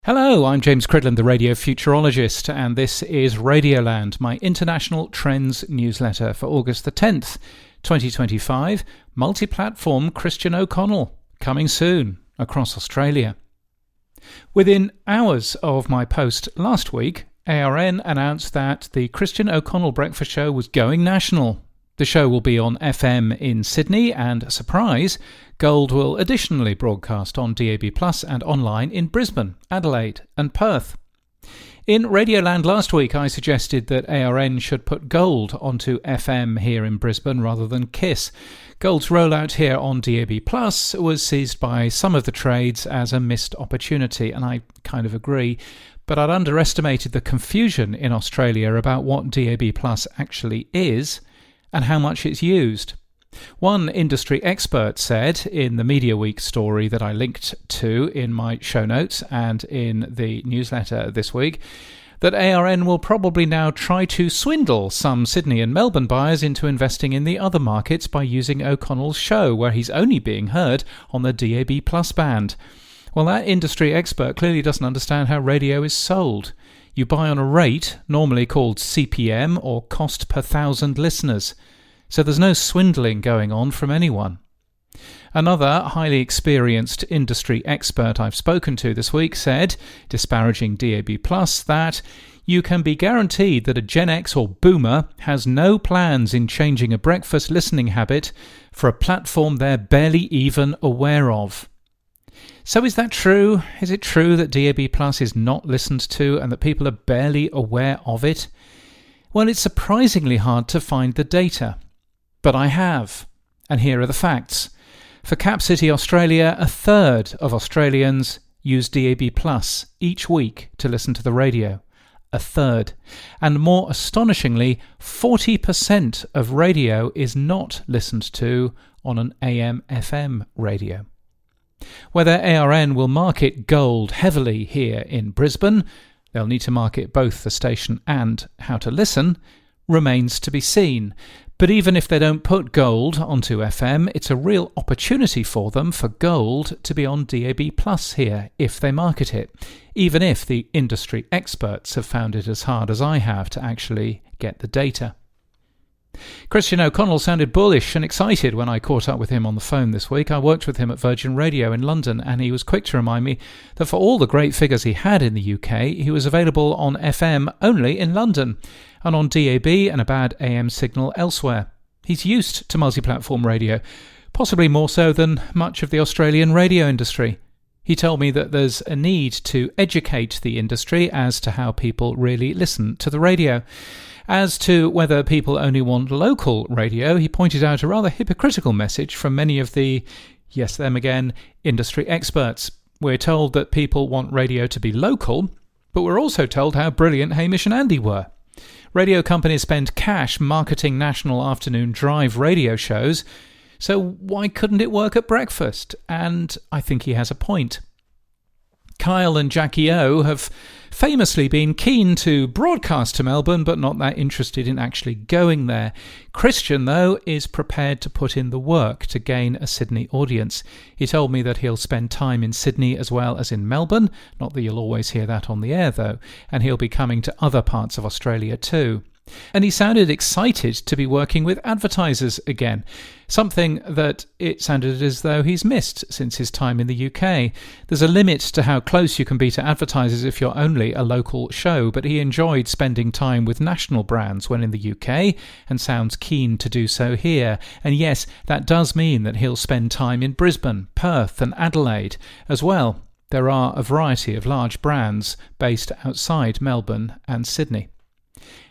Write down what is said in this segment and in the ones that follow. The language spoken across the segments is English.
Hello, I'm James Cridland, the radio futurologist, and this is Radioland, my international trends newsletter for August the 10th, 2025. Multiplatform Christian O'Connell, coming soon across Australia. Within hours of my post last week, ARN announced that the Christian O'Connell Breakfast Show was going national. The show will be on FM in Sydney and, surprise, Gold will additionally broadcast on DAB+ and online in Brisbane, Adelaide and Perth. In Radioland last week I suggested that ARN should put Gold onto FM here in Brisbane rather than KISS. Gold's rollout here on DAB+ was seized by some of the trades as a missed opportunity, and I kind of agree, but I'd underestimated the confusion in Australia about what DAB+ actually is and how much it's used. One industry expert said in the Media Week story that I linked to in my show notes and in the newsletter this week that ARN will probably now try to swindle some Sydney and Melbourne buyers into investing in the other markets by using O'Connell's show, where he's only being heard on the DAB+ band. Well, that industry expert clearly doesn't understand how radio is sold. You buy on a rate, normally called CPM or cost per thousand listeners. So there's no swindling going on from anyone. Another highly experienced industry expert I've spoken to this week said, disparaging DAB+, that you can be guaranteed that a Gen X or Boomer has no plans in changing a breakfast listening habit for a platform they're barely even aware of. So is that true? Is it true that DAB+ is not listened to and that people are barely aware of it? Well, it's surprisingly hard to find the data. But I have. And here are the facts. For Cap City, Australia, a third of Australians use DAB+ each week to listen to the radio. A third. And more astonishingly, 40% of radio is not listened to on an AM/FM radio. Whether ARN will market Gold heavily here in Brisbane, they'll need to market both the station and how to listen, remains to be seen. But even if they don't put Gold onto FM, it's a real opportunity for them for Gold to be on DAB+ here if they market it, even if the industry experts have found it as hard as I have to actually get the data. Christian O'Connell sounded bullish and excited when I caught up with him on the phone this week. I worked with him at Virgin Radio in London, and he was quick to remind me that for all the great figures he had in the UK, he was available on FM only in London, and on DAB and a bad AM signal elsewhere. He's used to multi-platform radio, possibly more so than much of the Australian radio industry. He told me that there's a need to educate the industry as to how people really listen to the radio. As to whether people only want local radio, he pointed out a rather hypocritical message from many of the, yes them again, industry experts. We're told that people want radio to be local, but we're also told how brilliant Hamish and Andy were. Radio companies spend cash marketing national afternoon drive radio shows, so why couldn't it work at breakfast? And I think he has a point. Kyle and Jackie O have famously been keen to broadcast to Melbourne, but not that interested in actually going there. Christian, though, is prepared to put in the work to gain a Sydney audience. He told me that he'll spend time in Sydney as well as in Melbourne, not that you'll always hear that on the air, though, and he'll be coming to other parts of Australia too. And he sounded excited to be working with advertisers again, something that it sounded as though he's missed since his time in the UK. There's a limit to how close you can be to advertisers if you're only a local show, but he enjoyed spending time with national brands when in the UK and sounds keen to do so here. And yes, that does mean that he'll spend time in Brisbane, Perth and Adelaide as well. There are a variety of large brands based outside Melbourne and Sydney.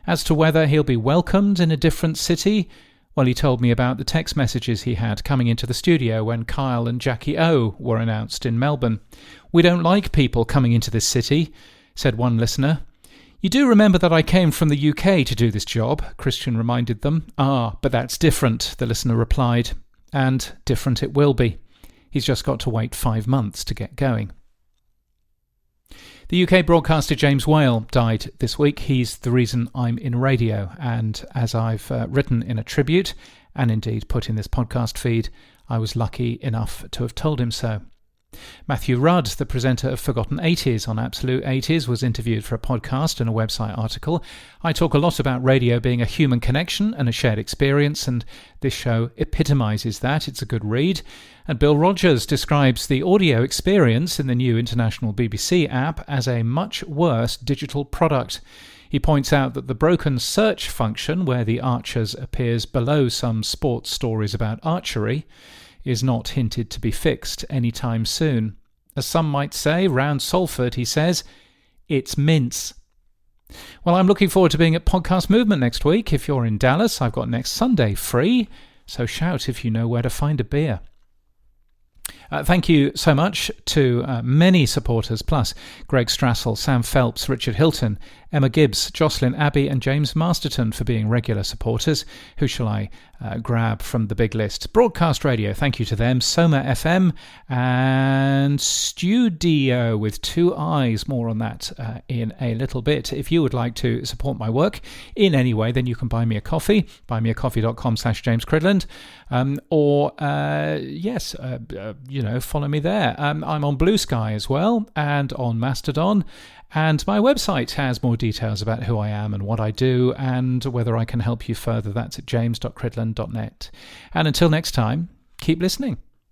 As to whether he'll be welcomed in a different city, well, he told me about the text messages he had coming into the studio when Kyle and Jackie O were announced in Melbourne. "We don't like people coming into this city," said one listener. "You do remember that I came from the UK to do this job," Christian reminded them. "Ah, but that's different," the listener replied. And different it will be. He's just got to wait 5 months to get going. The UK broadcaster James Whale died this week. He's the reason I'm in radio, and as I've written in a tribute, and indeed put in this podcast feed, I was lucky enough to have told him so. Matthew Rudd, the presenter of Forgotten 80s on Absolute 80s, was interviewed for a podcast and a website article. I talk a lot about radio being a human connection and a shared experience, and this show epitomises that. It's a good read. And Bill Rogers describes the audio experience in the new international BBC app as a much worse digital product. He points out that the broken search function, where the Archers appears below some sports stories about archery, is not hinted to be fixed anytime soon. As some might say, round Salford, he says, it's mince. Well, I'm looking forward to being at Podcast Movement next week. If you're in Dallas, I've got next Sunday free, so shout if you know where to find a beer. Thank you so much to many supporters, plus Greg Strassel, Sam Phelps, Richard Hilton, Emma Gibbs, Jocelyn Abbey and James Masterton for being regular supporters. Who shall I grab from the big list? Broadcast Radio, thank you to them. Soma FM and Studio with 2 I's. More on that in a little bit. If you would like to support my work in any way, then you can buy me a coffee, buymeacoffee.com/James Cridland, follow me there. I'm on Blue Sky as well and on Mastodon. And my website has more details about who I am and what I do and whether I can help you further. That's at james.cridland.net. And until next time, keep listening.